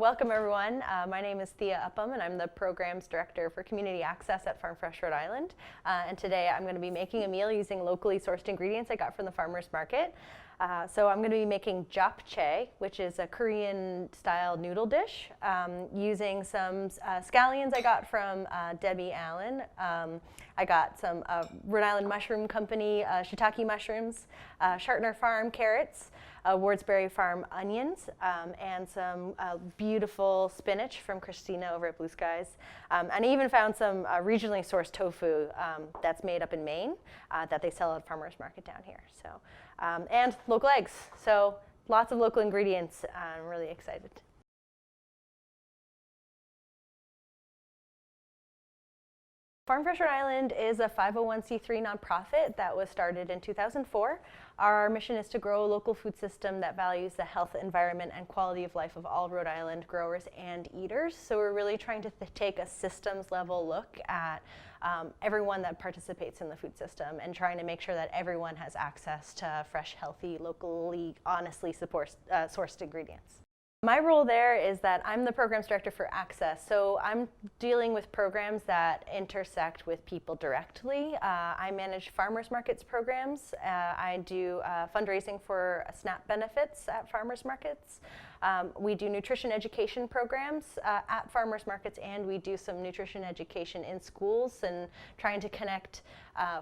Welcome everyone. My name is Thea Upham and I'm the Programs Director for Community Access at Farm Fresh Rhode Island. And today I'm going to be making a meal using locally sourced ingredients I got from the farmer's market. So I'm going to be making japchae, which is a Korean style noodle dish, using some scallions I got from Debbie Allen. I got some Rhode Island Mushroom Company shiitake mushrooms, Shartner Farm carrots, Wardsbury Farm onions, and some beautiful spinach from Christina over at Blue Skies. And I even found some regionally sourced tofu that's made up in Maine that they sell at farmers market down here. So, and local eggs. So lots of local ingredients. I'm really excited. Farm Fresh Rhode Island is a 501c3 nonprofit that was started in 2004. Our mission is to grow a local food system that values the health, environment, and quality of life of all Rhode Island growers and eaters. So we're really trying to take a systems level look at everyone that participates in the food system and trying to make sure that everyone has access to fresh, healthy, locally, honestly sourced ingredients. My role there is that I'm the Programs Director for Access, so I'm dealing with programs that intersect with people directly. I manage farmers markets programs. I do fundraising for SNAP benefits at farmers markets. We do nutrition education programs at farmers markets, and we do some nutrition education in schools and trying to connect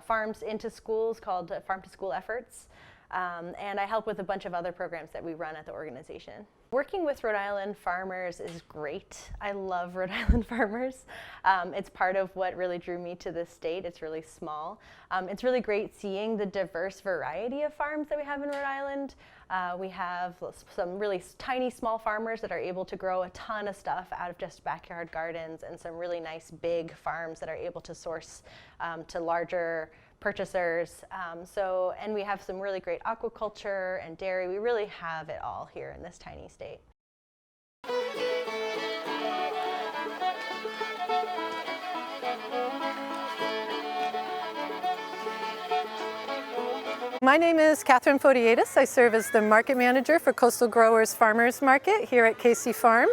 farms into schools called Farm to School Efforts. And I help with a bunch of other programs that we run at the organization. Working with Rhode Island farmers is great. I love Rhode Island farmers. It's part of what really drew me to this state. It's really small. It's really great seeing the diverse variety of farms that we have in Rhode Island. We have some really tiny small farmers that are able to grow a ton of stuff out of just backyard gardens, and some really nice big farms that are able to source to larger purchasers. And we have some really great aquaculture and dairy. We really have it all here in this tiny state. My name is Catherine Fodiatis. I serve as the market manager for Coastal Growers Farmers Market here at Casey Farm.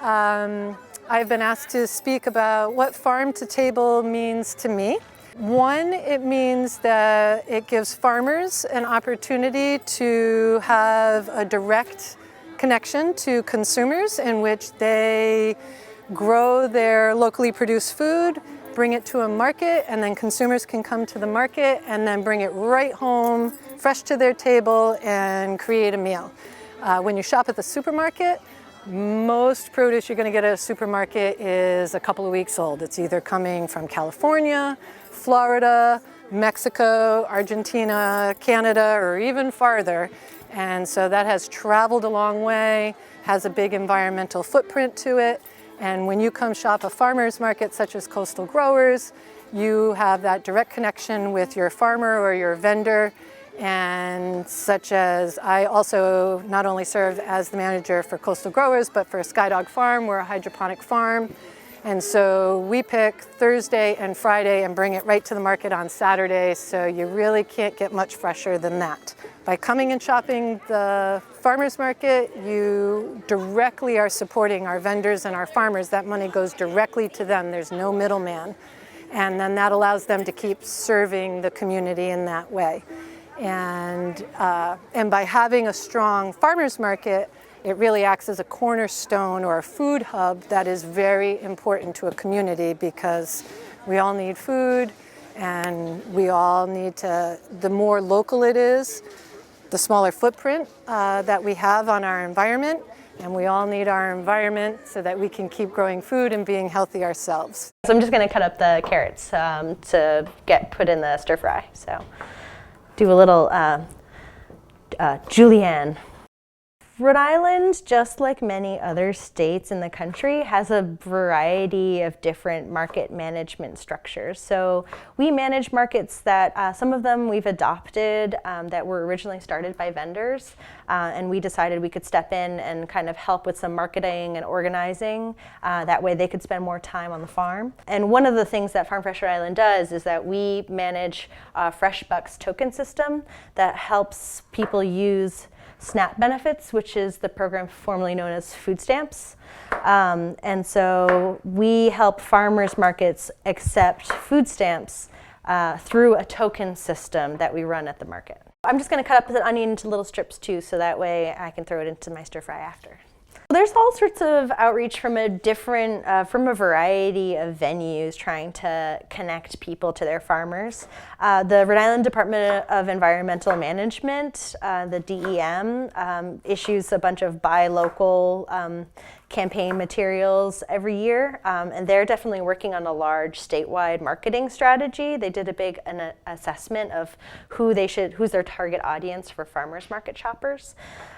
I've been asked to speak about what farm to table means to me. One, it means that it gives farmers an opportunity to have a direct connection to consumers in which they grow their locally produced food, bring it to a market, and then consumers can come to the market and then bring it right home, fresh to their table, and create a meal. When you shop at the supermarket, most produce you're going to get at a supermarket is a couple of weeks old. It's either coming from California, Florida, Mexico, Argentina, Canada, or even farther. And so that has traveled a long way, has a big environmental footprint to it. And when you come shop a farmer's market such as Coastal Growers, you have that direct connection with your farmer or your vendor. And such as I also not only serve as the manager for Coastal Growers, but for Skydog Farm, we're a hydroponic farm. And so we pick Thursday and Friday and bring it right to the market on Saturday, so you really can't get much fresher than that. By coming and shopping the farmers market, you directly are supporting our vendors and our farmers. That money goes directly to them. There's no middleman. And then that allows them to keep serving the community in that way. And by having a strong farmers market, it really acts as a cornerstone or a food hub that is very important to a community, because we all need food and we all need to, the more local it is, the smaller footprint that we have on our environment, and we all need our environment so that we can keep growing food and being healthy ourselves. So I'm just going to cut up the carrots to get put in the stir fry. So do a little julienne. Rhode Island, just like many other states in the country, has a variety of different market management structures. So we manage markets that some of them we've adopted that were originally started by vendors, and we decided we could step in and kind of help with some marketing and organizing. That way they could spend more time on the farm. And one of the things that Farm Fresh Rhode Island does is that we manage a FreshBucks token system that helps people use SNAP benefits, which is the program formerly known as food stamps. And so we help farmers markets accept food stamps through a token system that we run at the market. I'm just going to cut up the onion into little strips too, so that way I can throw it into my stir fry after. There's all sorts of outreach from a variety of venues trying to connect people to their farmers. The Rhode Island Department of Environmental Management, the DEM, issues a bunch of buy local campaign materials every year, and they're definitely working on a large statewide marketing strategy. They did a big assessment of who's their target audience for farmers market shoppers.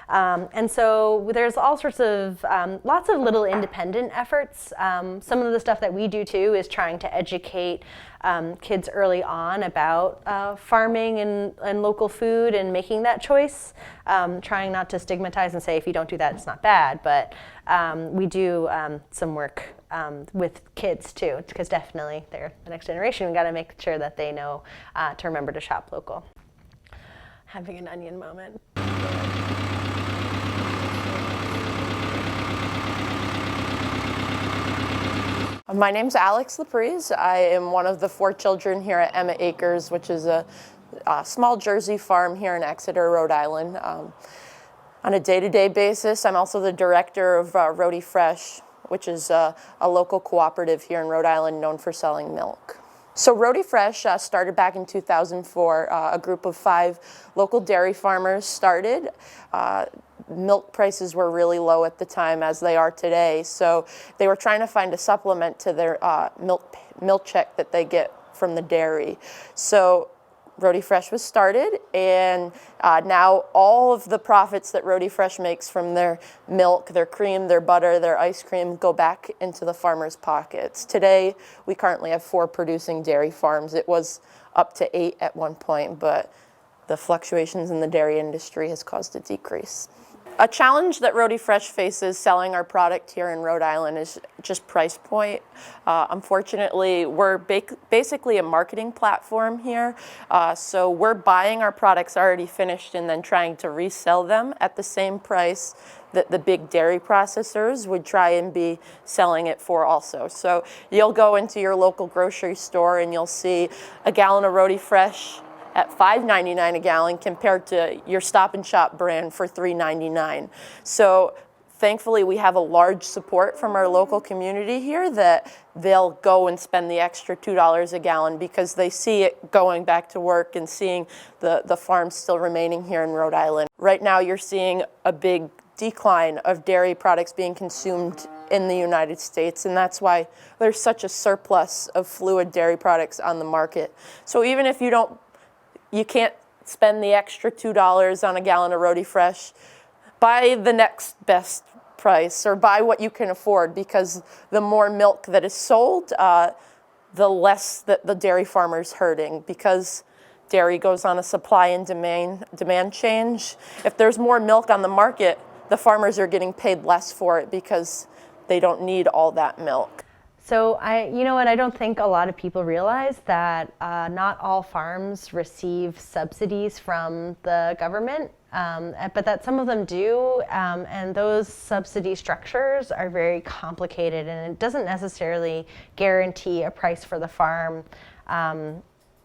And so there's all sorts of, lots of little independent efforts. Some of the stuff that we do too is trying to educate kids early on about farming and local food and making that choice. Trying not to stigmatize and say if you don't do that it's not bad, but we do some work with kids too, because definitely they're the next generation. We got to make sure that they know to remember to shop local. Having an onion moment. My name's Alex Laprise. I am one of the 4 children here at Emma Acres, which is a small Jersey farm here in Exeter, Rhode Island. On a day-to-day basis, I'm also the director of Rhody Fresh, which is a local cooperative here in Rhode Island known for selling milk. So Rhody Fresh started back in 2004. A group of 5 local dairy farmers started. Milk prices were really low at the time, as they are today, so they were trying to find a supplement to their milk check that they get from the dairy. So Rhody Fresh was started, and now all of the profits that Rhody Fresh makes from their milk, their cream, their butter, their ice cream go back into the farmers' pockets. Today, we currently have 4 producing dairy farms. It was up to 8 at one point, but the fluctuations in the dairy industry has caused a decrease. A challenge that Rhody Fresh faces selling our product here in Rhode Island is just price point. Unfortunately, we're basically a marketing platform here, so we're buying our products already finished and then trying to resell them at the same price that the big dairy processors would try and be selling it for also. So you'll go into your local grocery store and you'll see a gallon of Rhody Fresh at $5.99 a gallon compared to your Stop and Shop brand for $3.99. So thankfully we have a large support from our local community here that they'll go and spend the extra $2 a gallon because they see it going back to work and seeing the farms still remaining here in Rhode Island. Right now you're seeing a big decline of dairy products being consumed in the United States, and that's why there's such a surplus of fluid dairy products on the market. So even if you can't spend the extra $2 on a gallon of Rhody Fresh, buy the next best price or buy what you can afford, because the more milk that is sold, the less that the dairy farmer's hurting, because dairy goes on a supply and demand change. If there's more milk on the market, the farmers are getting paid less for it because they don't need all that milk. So you know what, I don't think a lot of people realize that not all farms receive subsidies from the government, but that some of them do, and those subsidy structures are very complicated, and it doesn't necessarily guarantee a price for the farm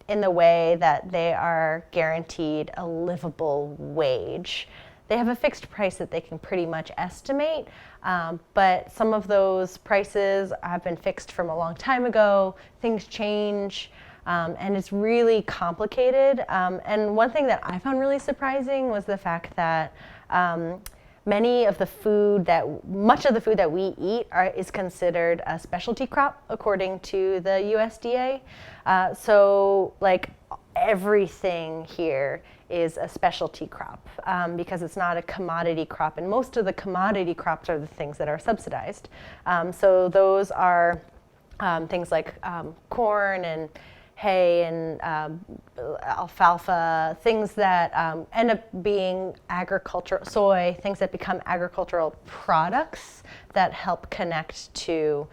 in the way that they are guaranteed a livable wage. They have a fixed price that they can pretty much estimate, but some of those prices have been fixed from a long time ago. Things change, and it's really complicated. And one thing that I found really surprising was the fact that much of the food that we eat is considered a specialty crop according to the USDA. So like everything here is a specialty crop because it's not a commodity crop, and most of the commodity crops are the things that are subsidized. So those are things like corn and hay and alfalfa, things that end up being agricultural, soy, things that become agricultural products that help connect to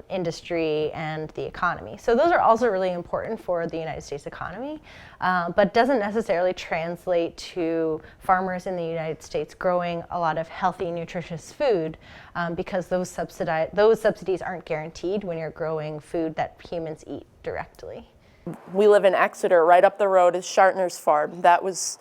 industry and the economy. So those are also really important for the United States economy, but doesn't necessarily translate to farmers in the United States growing a lot of healthy, nutritious food, because those subsidies aren't guaranteed when you're growing food that humans eat directly. We live in Exeter. Right up the road is Shartner's Farm. That was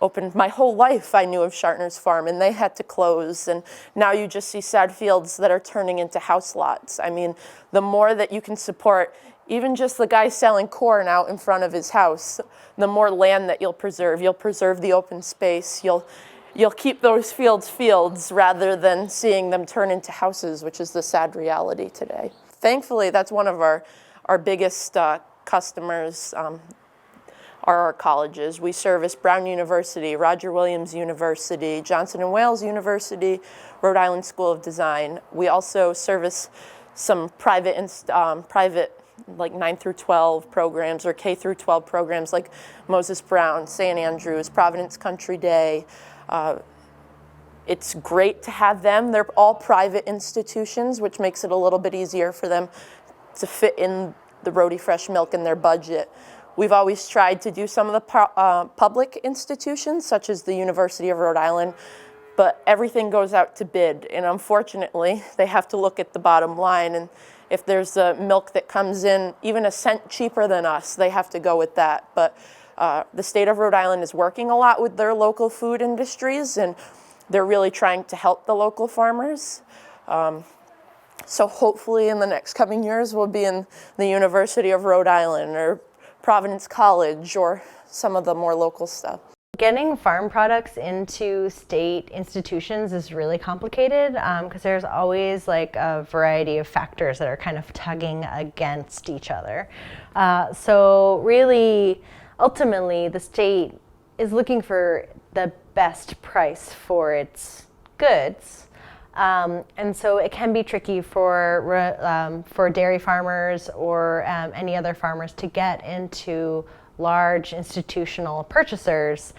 opened my whole life. I knew of Shartner's Farm, and they had to close. And now you just see sad fields that are turning into house lots. I mean, the more that you can support, even just the guy selling corn out in front of his house, the more land that you'll preserve. You'll preserve the open space. You'll keep those fields rather than seeing them turn into houses, which is the sad reality today. Thankfully, that's one of our biggest customers. Are our colleges. We service Brown University, Roger Williams University, Johnson & Wales University, Rhode Island School of Design. We also service some private like 9 through 12 programs or K through 12 programs like Moses Brown, St. Andrews, Providence Country Day. It's great to have them. They're all private institutions, which makes it a little bit easier for them to fit in the Rhody Fresh Milk in their budget. We've always tried to do some of the public institutions, such as the University of Rhode Island, but everything goes out to bid, and unfortunately, they have to look at the bottom line, and if there's a milk that comes in even a cent cheaper than us, they have to go with that. But the state of Rhode Island is working a lot with their local food industries, and they're really trying to help the local farmers. So hopefully in the next coming years, we'll be in the University of Rhode Island or Providence College or some of the more local stuff. Getting farm products into state institutions is really complicated because there's always like a variety of factors that are kind of tugging against each other. So really, ultimately, the state is looking for the best price for its goods. And so it can be tricky for dairy farmers or any other farmers to get into large institutional purchasers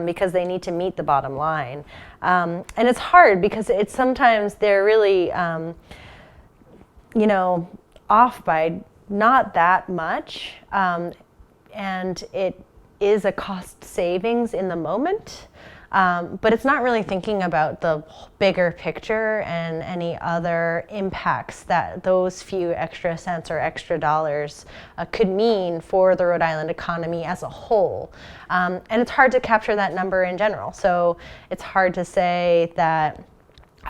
because they need to meet the bottom line. And it's hard because it's sometimes they're really, off by not that much, and it is a cost savings in the moment. But it's not really thinking about the bigger picture and any other impacts that those few extra cents or extra dollars could mean for the Rhode Island economy as a whole. And it's hard to capture that number in general. So it's hard to say that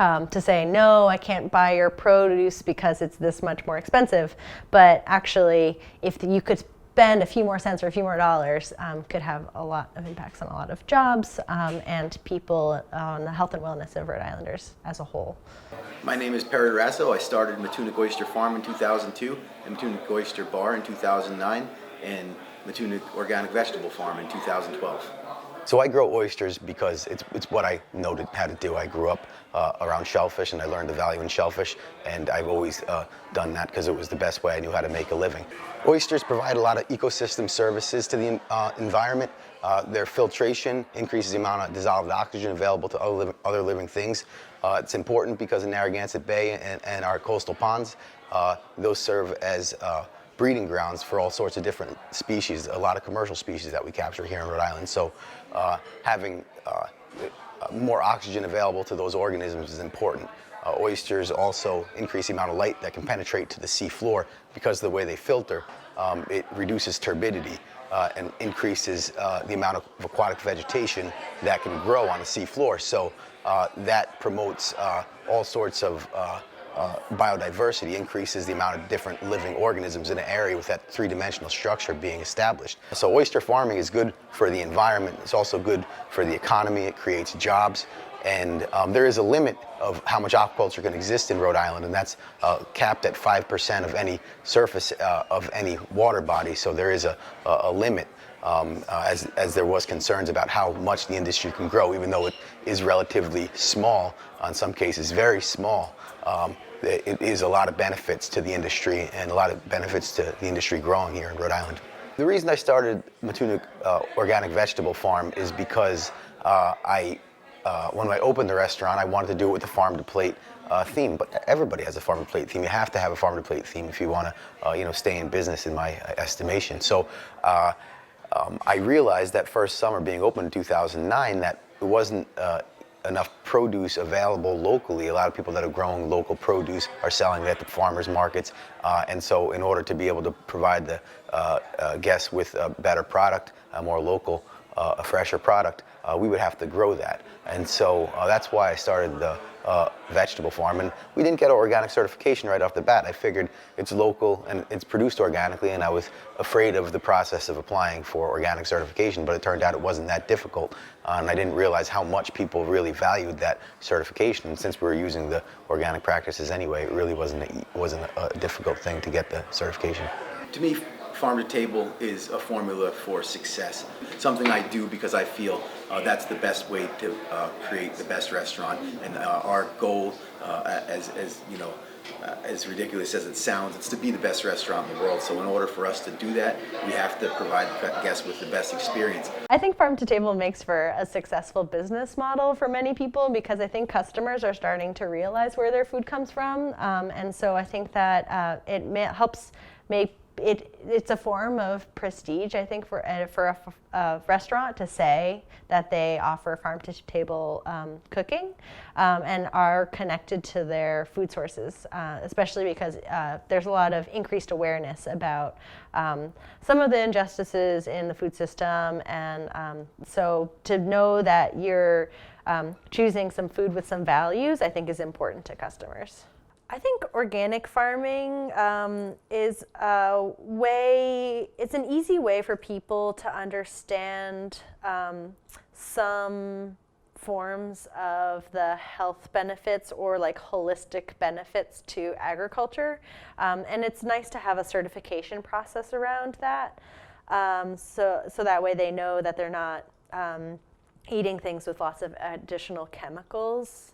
no, I can't buy your produce because it's this much more expensive. But actually, if you could spend a few more cents or a few more dollars, could have a lot of impacts on a lot of jobs and people on the health and wellness of Rhode Islanders as a whole. My name is Perry Rasso. I started Matunic Oyster Farm in 2002, and Matunic Oyster Bar in 2009, and Matunic Organic Vegetable Farm in 2012. So I grow oysters because it's what I know how to do. I grew up around shellfish, and I learned the value in shellfish, and I've always done that because it was the best way I knew how to make a living. Oysters provide a lot of ecosystem services to the environment. Their filtration increases the amount of dissolved oxygen available to other living things. It's important because in Narragansett Bay and our coastal ponds, those serve as breeding grounds for all sorts of different species, a lot of commercial species that we capture here in Rhode Island. So having more oxygen available to those organisms is important. Oysters also increase the amount of light that can penetrate to the sea floor because of the way they filter. It reduces turbidity and increases the amount of aquatic vegetation that can grow on the sea floor. So that promotes all sorts of biodiversity, increases the amount of different living organisms in an area with that three-dimensional structure being established. So oyster farming is good for the environment. It's also good for the economy. It creates jobs. And there is a limit of how much aquaculture can exist in Rhode Island, and that's capped at 5% of any surface of any water body. So there is a limit, as there was concerns about how much the industry can grow, even though it is relatively small, in some cases very small. It is a lot of benefits to the industry and a lot of benefits to the industry growing here in Rhode Island. The reason I started Matunic Organic Vegetable Farm is because I when I opened the restaurant, I wanted to do it with a farm to plate theme, but everybody has a farm to plate theme. You have to have a farm to plate theme if you want to, stay in business, in my estimation. So I realized that first summer being open in 2009 that it wasn't enough produce available locally. A lot of people that are growing local produce are selling it at the farmers markets, and so in order to be able to provide the guests with a better product, a more local, a fresher product, we would have to grow that. And so that's why I started the vegetable farm. And we didn't get an organic certification right off the bat. I figured it's local and it's produced organically, and I was afraid of the process of applying for organic certification, but it turned out it wasn't that difficult. And I didn't realize how much people really valued that certification. And since we were using the organic practices anyway, it really wasn't a difficult thing to get the certification. To me, farm to table is a formula for success. Something I do because I feel that's the best way to create the best restaurant. And our goal, as ridiculous as it sounds, it's to be the best restaurant in the world. So in order for us to do that, we have to provide the guests with the best experience. I think farm to table makes for a successful business model for many people, because I think customers are starting to realize where their food comes from. And so I think that it helps make it's a form of prestige, I think, for a restaurant to say that they offer farm-to-table cooking and are connected to their food sources, especially because there's a lot of increased awareness about some of the injustices in the food system. And so to know that you're choosing some food with some values, I think, is important to customers. I think organic farming is it's an easy way for people to understand some forms of the health benefits or like holistic benefits to agriculture. And it's nice to have a certification process around that. So that way they know that they're not eating things with lots of additional chemicals.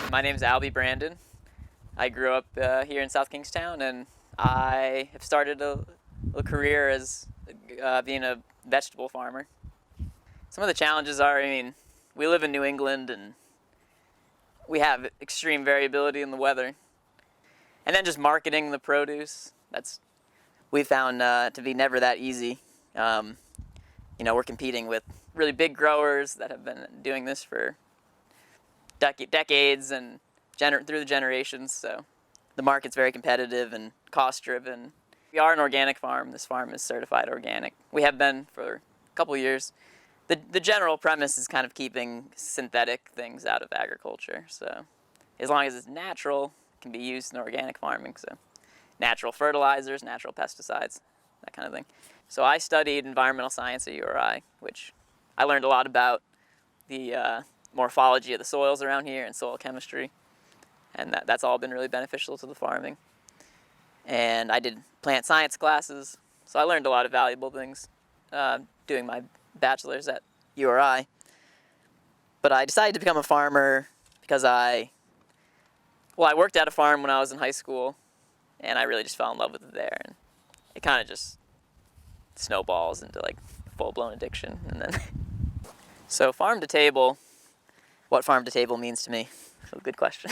My name's Albie Brandon. I grew up here in South Kingstown, and I have started a career as being a vegetable farmer. Some of the challenges are, we live in New England, and we have extreme variability in the weather. And then just marketing the produce, we found to be never that easy. We're competing with really big growers that have been doing this for decades and through the generations, so the market's very competitive and cost-driven. We are an organic farm. This farm is certified organic. We have been for a couple years. The general premise is kind of keeping synthetic things out of agriculture, so as long as it's natural, it can be used in organic farming, so natural fertilizers, natural pesticides, that kind of thing. So I studied environmental science at URI, which I learned a lot about the morphology of the soils around here and soil chemistry, and that's all been really beneficial to the farming. And I did plant science classes, so I learned a lot of valuable things doing my bachelor's at URI. But I decided to become a farmer because I worked at a farm when I was in high school, and I really just fell in love with it there, and it kind of just snowballs into like full-blown addiction. And then so farm to table. What farm to table means to me? So good question.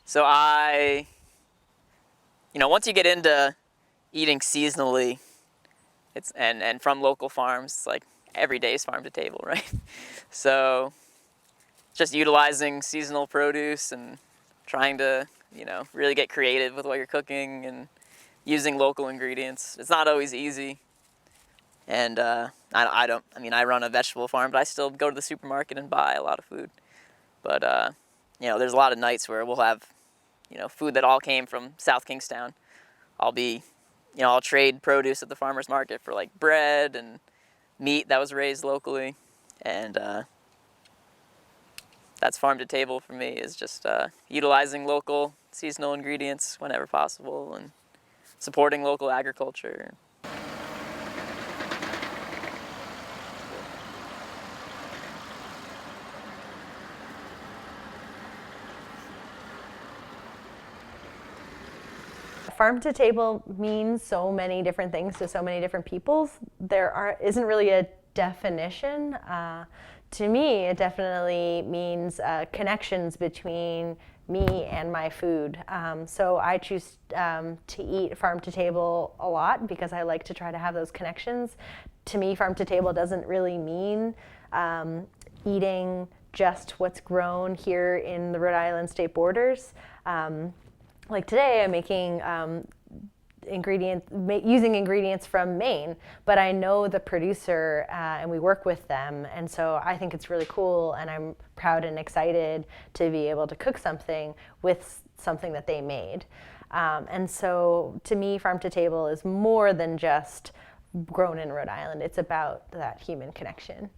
So once you get into eating seasonally, and from local farms, it's like every day is farm to table, right? So just utilizing seasonal produce and trying to, really get creative with what you're cooking and using local ingredients. It's not always easy. And I run a vegetable farm, but I still go to the supermarket and buy a lot of food. But, there's a lot of nights where we'll have, food that all came from South Kingstown. I'll trade produce at the farmer's market for like bread and meat that was raised locally. And that's farm to table for me, is just utilizing local seasonal ingredients whenever possible and supporting local agriculture. farm to table means so many different things to so many different peoples. Isn't really a definition. To me, it definitely means connections between me and my food. So I choose to eat farm to table a lot because I like to try to have those connections. To me, farm to table doesn't really mean eating just what's grown here in the Rhode Island state borders. Like today, I'm making using ingredients from Maine, but I know the producer and we work with them, and so I think it's really cool, and I'm proud and excited to be able to cook something with something that they made. And so to me, farm to table is more than just grown in Rhode Island. It's about that human connection.